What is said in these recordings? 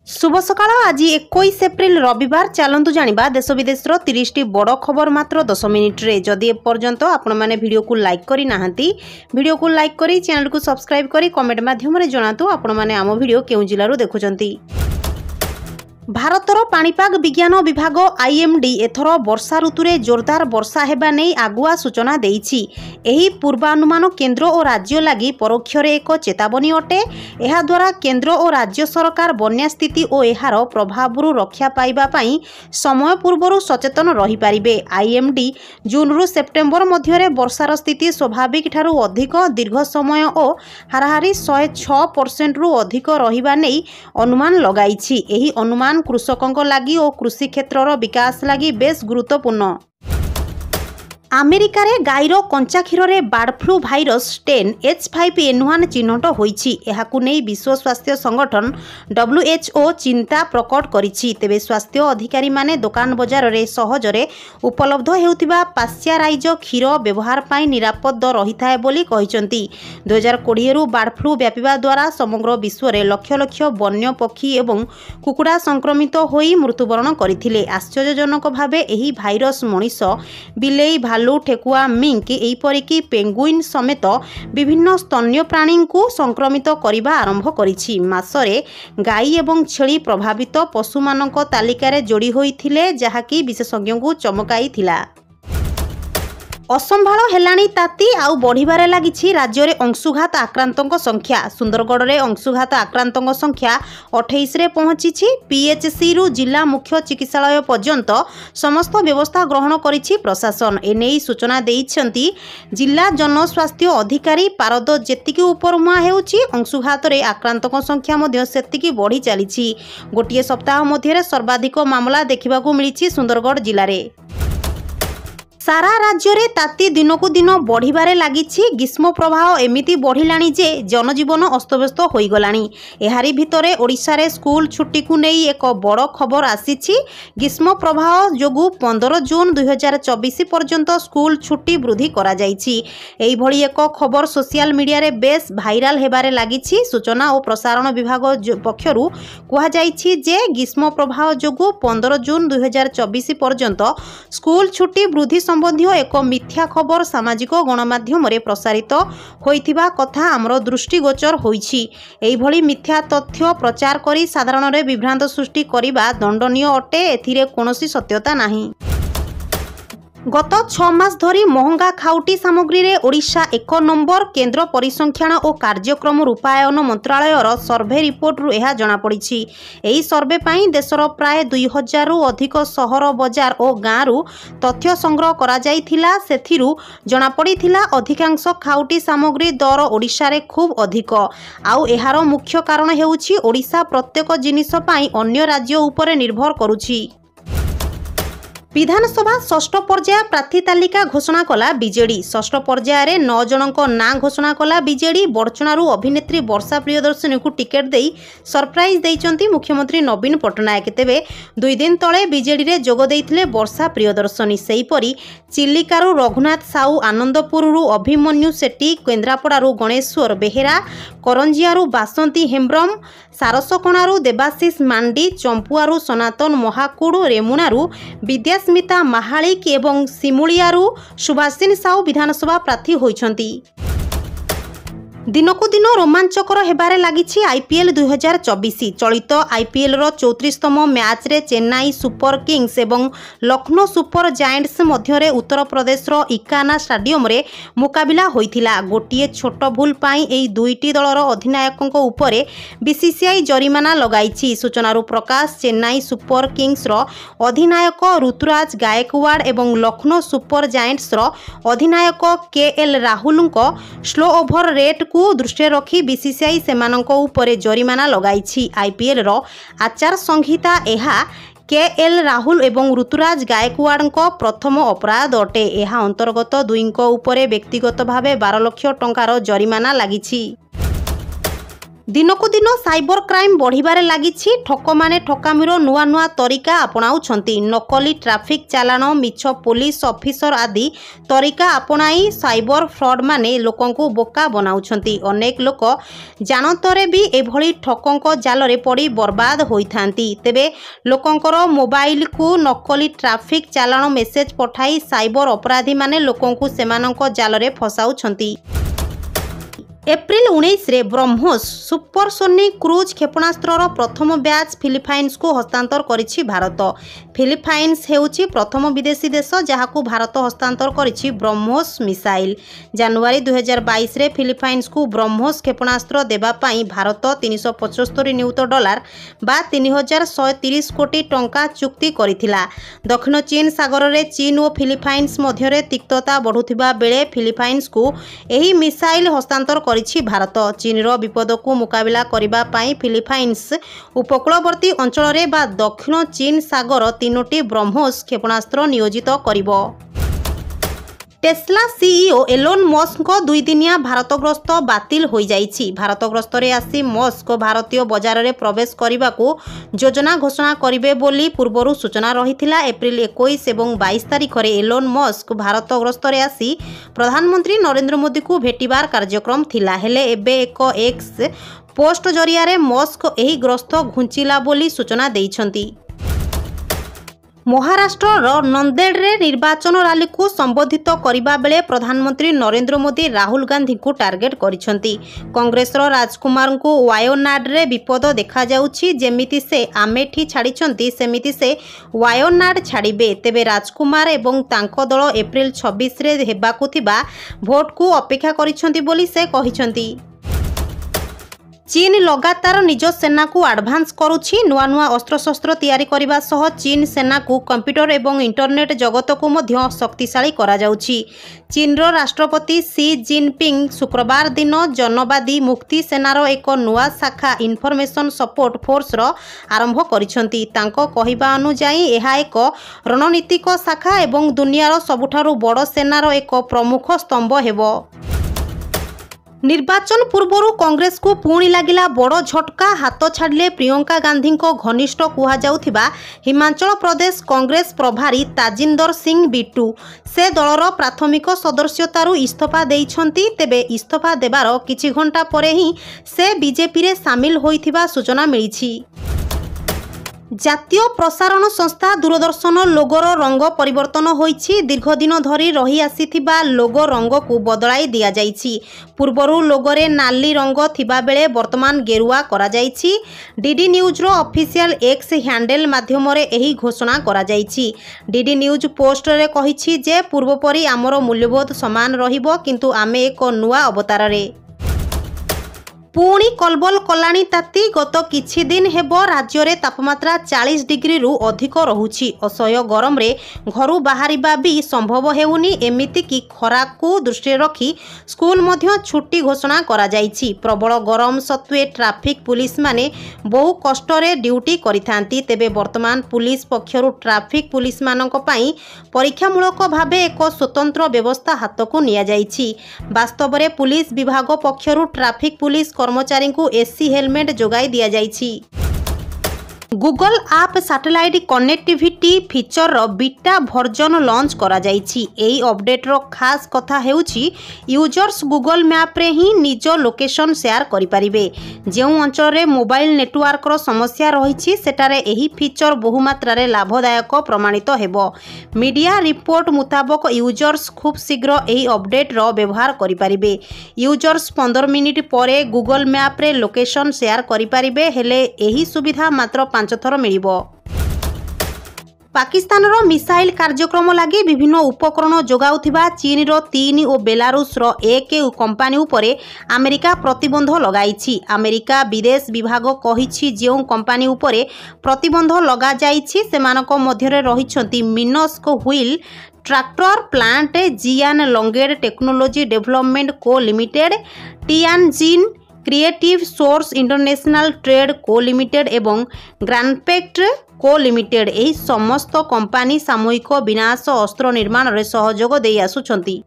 शुभ सकाळ आज 21 एप्रिल रविवार चलतु जानिबा देश विदेश 30 टी बड़ खबर मात्र 10 मिनिट रे। जदि एपर्यंत आपण माने वीडियो को लाइक करी नाहंती वीडियो को लाइक करी चैनल को सब्सक्राइब करी कमेंट माध्यम रे जणातु आपण माने आम वीडियो केउ जिल्लारू देखुचंती। भारतर पाणीपाग विज्ञान विभाग आईएमडी एथर वर्षा ऋतु में जोरदार वर्षा हेबा नहीं आगुआ सूचना देइछि। एही पूर्वानुमान केंद्र और राज्य लगी परोक्ष एक चेतावनी अटे। एहा द्वारा केंद्र और राज्य सरकार बन्या स्थिति और एहार प्रभाव रक्षा पाइबा पई समय पूर्व सचेतन रही पारिबे। आईएमडी जून रु सेप्टेम्बर मध्य वर्षार स्थिति स्वाभाविक ठारू अधिक दीर्घ समय और हाराहारी 106% रु अधिक रहिबा नहीं अनुमान लगाइछि। एही अनुमान कृषकों लगी और कृषि क्षेत्र विकास लगी बेस गुरुत्वपूर्ण। अमेरिका रे गाईर कंचा क्षीर में बर्ड फ्लू भाइरस 10 H5N1 चिन्हट होईछि। एहाकु नै विश्व स्वास्थ्य संगठन WHO चिंता प्रकट करिछि। तेबे स्वास्थ्य अधिकारी माने दुकान बजार रे सहजरे उपलब्ध हेउतिबा पाश्चराइज क्षीर व्यवहार पाई निरापद रहिथाय बोली कहिसंती। 2020 रु बर्ड फ्लू व्यापिबा द्वारा समग्र विश्व रे लक्ष लक्ष वन्य पक्षी एवं कुकुड़ा संक्रमित होई मृत्युवरण करथिले। आश्चर्यजनक भावे एही भाइरस मनीष बिलेई भालू ठेकुआ मिंक एपरिकी पेंगुइन समेत विभिन्न स्तन्य प्राणी को संक्रमित करने आरंभ करिछि। मासरे गाई एवं छेली प्रभावित पशुमानक तालिकारे जोड़ी होइथिले जहाकी विशेषज्ञ को चमकाइथिला। असंभाଳ हेलाणी ताती आउ बढ़िबारे लागिछि राज्य रे अंशुघात आक्रांतक संख्या। सुंदरगढ़ रे अंशुघात आक्रांतक संख्या 28 रे पहुंचीछि। पीएचसी रु जिला मुख्य चिकित्सालय पर्यंत समस्त व्यवस्था ग्रहण करिछि प्रशासन। एनेई सूचना देइछंती जिला जनस्वास्थ्य अधिकारी पारद। जेतिकी उपरमुआ हेउछि अंशुघात रे आक्रांतक संख्या मध्य सेतिकी बढ़ी चलिछि। गोटिए सप्ताह मध्य सर्वाधिक मामला देखिबाकू मिलिछि सुंदरगढ़ जिले रे। सारा राज्य रे ताती दिनकू दिन बढ़िबारे लागिछि। ग्रीष्म प्रवाह एमिति बढ़िलाणी जे जनजीवन अस्तव्यस्त होई गलाणी। एहारी भितरे ओडिशा रे स्कूल छुट्टी को नहीं एक बड़ खबर आसीछि। ग्रीष्म प्रवाह जोगु 15 जून 2024 पर्यंत स्कूल छुट्टी वृद्धि करा जाइछि। एही भली एक खबर सोशल मीडिया रे बेस भाइराल हेबारे लागिछि। सूचना और प्रसारण विभाग पक्षरु कुहा जाइछि जे ग्रीष्म प्रवाह जोगु 15 जून 2024 पर्यंत स्कूल छुट्टी वृद्धि संबंधी एक मिथ्या खबर सामाजिक गणमाध्यम रे प्रसारित होइथिबा कथा आमर दृष्टिगोचर होइछि। एही भली मिथ्या तथ्य प्रचार करी साधारण रे विभ्रांत सृष्टि करिबा दंडनीय अटे। एथिरे कोनोसी सत्यता नाही। गत 6 मास धरी महंगा खाउटी सामग्री रे ओडिशा 1 नंबर। केंद्र परिसंख्यान और कार्यक्रम रूपायन मंत्रालयर सर्वे रिपोर्ट रु एहा जना पड़िछि। एही सर्वे पाई देशर प्राय 2000 रु अधिक सहर बजार और गाँ रु तथ्य संग्रह करा जाइथिला। सेथिरु जना पड़िथिला अधिकांश खाउटी सामग्री दर ओडिशा रे खूब अधिक। आउ एहार मुख्य कारण हेउछि ओडिशा प्रत्येक जिनिस पाई अन्य राज्य उपरे निर्भर करुछि। विधानसभा षष्ठ पर्याय प्रार्थी तालिका घोषणा कला बीजेडी। षष्ठ पर्याय रे 9 जनक ना घोषणा कला बीजेडी। बड़चणारू अभिनेत्री वर्षा प्रियदर्शनी को टिकेट देई सरप्राइज देइचंती मुख्यमंत्री नवीन पट्टनायक। तेबे 2 दिन तले बीजेडी रे जोग देइथिले वर्षा प्रियदर्शनी। सेहीपरि चिल्लिकारु रघुनाथ साहू, आनंदपुररू अभिमन्यु सेट्टी, केन्द्रापड़ारू गणेश्वर बेहेरा, करंजियारू बासंती हेम्ब्रम, सारसकणारू देवाशीष मांडी, चंपुआरू सनातन महाकुड़, रेमुणारू विद्यास्मिता महालिक एवं सिमुलियारू सुभाषिनी साहू विधानसभा प्रार्थी होइछंती। दिनकू दिन रोमांचकर हेबारे लागिछि आईपीएल 2024। चलित आईपीएल रो 34तम मैच रे चेन्नई सुपर किंग्स एवं लखनऊ सुपर जायंट्स मध्य उत्तर प्रदेश रो इकाना स्टेडियम रे मुकाबिला होइथिला। गोटिए छोट भूल पाई एही दुईटी दलर अधिनायकक उपरे बीसीसीआई जरिमाना लगाइछि। सूचनारू प्रकाश चेन्नई सुपर किंग्स रो अधिनायक ऋतुराज गायकवाड़ एवं लखनऊ सुपर जायंट्स रो अधिनायक केएल राहुलଙ୍କ स्लो ओवर रेट को दृष्टि रखी बीसीसीआई सेमानंको उपरे जरिमाना लगाइछि। आईपीएल रो आचार संहिता एहा केएल राहुल एवं ऋतुराज गायकवाड़ଙ୍କ प्रथम अपराध अटे। एहा अंतर्गत दुईଙ୍କ उपरे व्यक्तिगत भावे 12 लाख टंकार जरिमाना लागिछि। दिनकू दिन साइबर क्राइम बढ़िबारे लागिछि। ठक माने ठकामीर नुआ नुआ तरीका अपनाउछंती। नकली ट्रैफिक चालान, मिछ पुलिस ऑफिसर आदि तरीका अपनाई साइबर फ्रॉड माने लोकंकु बोका बनाउछंती। अनेक लोक जानतरे भी एभली ठकंक जालरे पड़ी बर्बाद होइथांती। तेबे लोकंकर मोबाइल को नकली ट्रैफिक चालान मेसेज पठाई साइबर अपराधी माने लोकंकु सेमानंक जालरे फसाउछंती। एप्रिल 19 रे ब्रह्मोस सुपरसोनिक क्रूज क्षेपणास्त्रर प्रथम बैच फिलिपाइन्स को हस्तांतर करिछि भारत। फिलिपाइन्स हेउछि प्रथम विदेशी देश जहाकू भारत हस्तांतर करिछि ब्रह्मोस मिसाइल। जनवरी 2022 रे फिलिपाइन्स को ब्रह्मोस क्षेपणास्त्र देबा पई भारत $375 नियुत बा 3130 कोटी टंका चुक्ति करिथिला। दक्षिण चीन सागर रे चीन और फिलिपाइन्स मध्यरे तिक्तता बढ़ुथिबा बेले फिलिपाइन्स को एही मिसाइल हस्तांतर करिछि भारत। चीनर विपद को मुकाबिला करिबा पई फिलिपाइन्स उपकूलवर्ती अंचल रे बा दक्षिण चीन सागर 3टी ब्रह्मोस क्षेपणास्त्र नियोजित करिबो। टेस्ला सीईओ एलोन मस्क 2 दिनिया भारत गस्त बातिल हो जाइछि। भारत गस्त रे आसी मस्क भारतीय बजार रे प्रवेश करने को योजना घोषणा करिवे बोली पूर्वरु सूचना रहिथिला। एप्रिल 21 एवं 22 तारिख रे एलोन मस्क भारत गस्त रे आसी प्रधानमंत्री नरेंद्र मोदी को भेटिबार कार्यक्रम थिला। हेले एबे एक एक्स पोस्ट जरिया रे मस्क एही ग्रस्त घुंचिला बोली सूचना देइछंती। महाराष्ट्र नंदेड़ रे निर्वाचन रैली को संबोधित करने बेले प्रधानमंत्री नरेंद्र मोदी राहुल गांधी को टार्गेट करिसेंती। कांग्रेस राजकुमार को वायनाड रे विपद देखा जाउछि। जेमिति से आमेठी छाड़िछंती सेमिति से वायनाड छाड़िबे। तेबे राजकुमार एवं तांको दल एप्रिल 26 रे हेबाकु थिबा भोट को अपेक्षा करिछंती बोली से कहिछंती। चीन लगातार निज सेना को एडभांस करुछि। नुआ नुआ अस्त्रशस्त्र तैयारी करबा सह चीन सेना को कंप्यूटर एवं इंटरनेट जगत को मध्य शक्तिशाली करा जाउछि। चीनर राष्ट्रपति सी जिनपिंग शुक्रवार दिन जनवादी मुक्ति सेनार एक नुआ शाखा इनफॉरमेशन सपोर्ट फोर्स आरंभ करिसेंती। तांको कहिबा अनुसार यह एक रणनीतिक शाखा एवं दुनियार सबुठारु बड़ सेनार एक प्रमुख स्तंभ हेबो। निर्वाचन पूर्व कांग्रेस को पुणी लगिला बड़ झटका। हाथ छाड़िले प्रियंका गांधी घनिष्ठ कुहाଯାଉଥିବା हिमाचल प्रदेश कांग्रेस प्रभारी ताजिंदर सिंह बिट्टू से दलर प्राथमिक सदस्यतारू इस्तीफा देइछंती। तेबे इस्तीफा देवार किछि घंटा परे ही से बीजेपी रे सामिल होइथिबा सूचना मिलिछि। जातीय प्रसारण संस्था दूरदर्शन लोगोर रंग परिवर्तन होइछि। दीर्घ दिन धरी रही आसीथिबा लोगो रंग को बदलाई दिया जाइछि। पूर्वरु लोगोरे नाली रंग थिबा बेले वर्तमान गेरुआ करा जाइछि। डीडी न्यूज रो ऑफिशियल एक्स हैंडल माध्यम रे एही घोषणा करा जाइछि। डीडी न्यूज पोस्ट रे कहिछि जे पूर्व परि आमर मूल्यबोध समान रहिबो किंतु आमे एक नुआ अवतार रे पुणी कलबल कलाणी ताती। गत किछि दिन हेबो राज्य रे तापमात्रा 40 डिग्री रु अधिक रहुछि। असह्य गरम रे घरु बाहरिबा भी संभव हेउनी। एमिति की खरा को दृष्टि रखी स्कूल मध्य छुट्टी घोषणा करा जाइछि। प्रबल गरम सत्वे ट्रैफिक पुलिस माने बहु कष्ट रे ड्यूटी करिथांती। तेबे वर्तमान पुलिस पक्षरु ट्रैफिक पुलिस मानक पई परीक्षामूलक भावे एक स्वतंत्र व्यवस्था हाथ को निया जाइछि। वास्तव रे पुलिस विभाग पक्षरु ट्रैफिक पुलिस कर्मचारी को एसी हेलमेट जोगाई दिया जाइछि। गूगल आप satellite connectivity feature beta version launch करा जाइछि। एई अपडेट रो खास कथा हेउछि यूजर्स गूगल मैप रे ही निज लोकेशन शेयर करि परिबे। जेउ अंचल रे मोबाइल नेटवर्क रो समस्या रहिछि सेटारे एही फीचर बहुमात्रा रे लाभदायक प्रमाणित हेबो। मीडिया रिपोर्ट मुताबक यूजर्स खूब शीघ्र एही अपडेट रो व्यवहार करि परिबे। यूजर्स 15 मिनिट परे गूगल मैप रे लोकेशन शेयर करि परिबे। हेले एही सुविधा मात्र 5 थर मिलिबो। पाकिस्तान रो मिसाइल कार्यक्रम लगी विभिन्न उपकरण जोगाउथिबा चीन रो 3 और बेलारूस रो 1 कंपनी उपरे अमेरिका प्रतिबंध लगाइछि। अमेरिका विदेश विभाग कहिछि जेउ कंपनी उपरे प्रतिबंध लगा जाइछि सेमानक मध्यरे रहिछंती Minsk wheel tractor plant, Xi'an Longde technology development co limited, Tianjin creative source international trade co limited एवं ग्रानपेक्ट को लिमिटेड। एही समस्त कंपनी सामूहिक विनाश अस्त्र निर्माण रे सहयोग दे आसुछंती।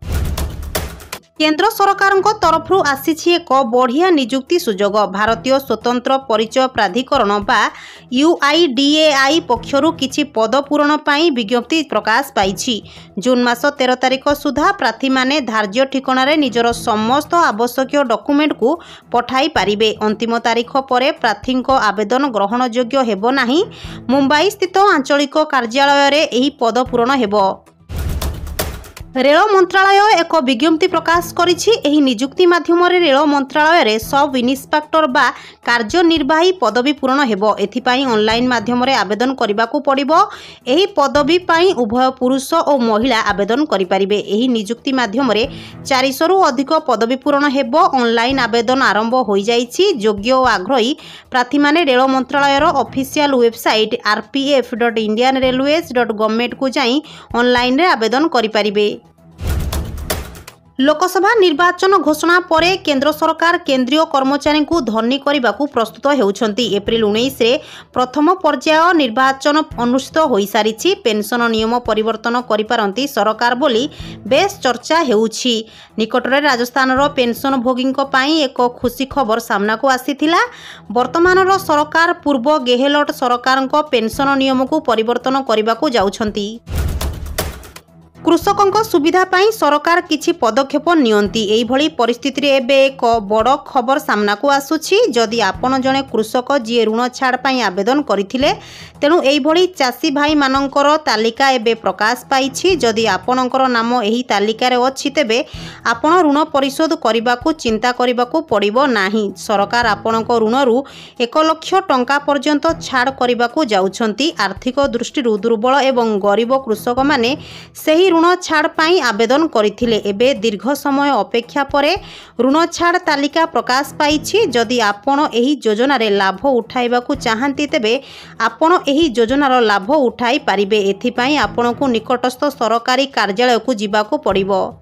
केंद्र सरकार तरफ आसी एक बढ़िया निजुक्ति सुजोग। भारतीय स्वतंत्र परिचय प्राधिकरण बा UIDAI पक्षरु किछि पद पूरण पाई विज्ञप्ति प्रकाश पाई। जून मास 13 तारिख सुधा प्रार्थी माने धार्य ठिकाणारे निजर समस्त आवश्यक डॉक्यूमेंट को पठाई पारिबे। अंतिम तारीख परे प्रार्थी आवेदन ग्रहण योग्य हेबो नाही। मुंबई स्थित आंचलिक कार्यालय रे एही पद पूरण हेबो। रेल मंत्रालय एक विज्ञप्ति प्रकाश करिछि। एही निजुक्ति माध्यम रेल मंत्रालय रे सब इन्स्पेक्टर बा कार्यनिर्वाही पदवी पूरण हेबो। एथिपाई ऑनलाइन माध्यम रे आवेदन करिबाकू पड़िबो। एही पदवी पाई उभय पुरुष और महिला आवेदन करि परिबे। एही निजुक्ति माध्यम रे 400 रु अधिक पदवी पूरण हेबो। ऑनलाइन आवेदन आरंभ होई जाइछि। योग्य और आग्रही प्रार्थी माने रेल मंत्रालय रो ऑफिशियल वेबसाइट rpf.indianrailways.government को जाई ऑनलाइन रे आवेदन करि परिबे। लोकसभा निर्वाचन घोषणा परे केंद्र सरकार केंद्रीय कर्मचारी को धनी करने को प्रस्तुत होउछंती। एप्रिल 19 रे प्रथम पर्याय निर्वाचन अनुष्ठित होई सारिछि। पेंशन नियम परिवर्तन करिपारंती सरकार बोली बेस चर्चा हेउछि। निकटरे राजस्थान रो पेंशन भोगी पाई एक खुशी खबर सामना को आसीथिला। वर्तमान रो सरकार पूर्व गेहलोट सरकार पेंशन नियम को परिवर्तन करने को जाउछंती। कृषकों सुविधा पाई सरकार किछि पदक्षेप नियंती। एही भली परिस्थिति रे एबे एक बड़ खबर सामना को आसुछि। जदि आपण जने कृषक जी ऋण छाड़ पाई आवेदन करथिले तेणु एही भली चासी भाई मानकर तालिका एबे प्रकाश पाइछि। जदि आपणकर नाम एही तालिका रे अछि तेबे आपण ऋण परिशोध करबाकू चिंता करबाकू पड़िबो नाही। सरकार आपणक ऋण रु 1 लाख टंका पर्यंत छाड़ करबाकू जाउछंती। आर्थिक दृष्टि दुर्बल एवं गरीब कृषक माने सेही ऋण छाड़ पाई आवेदन करथिले। एबे दीर्घ समय अपेक्षा परे ऋण छाड़ तालिका प्रकाश पाइछि। जदि आपण एही योजना रे लाभ उठाइबाकू चाहंती तेबे आपण एही योजनार लाभ उठाई पारिबे। एथिपाई आपणकू निकटस्थ सरकारी कार्यालय को जिबाकू पड़िबो।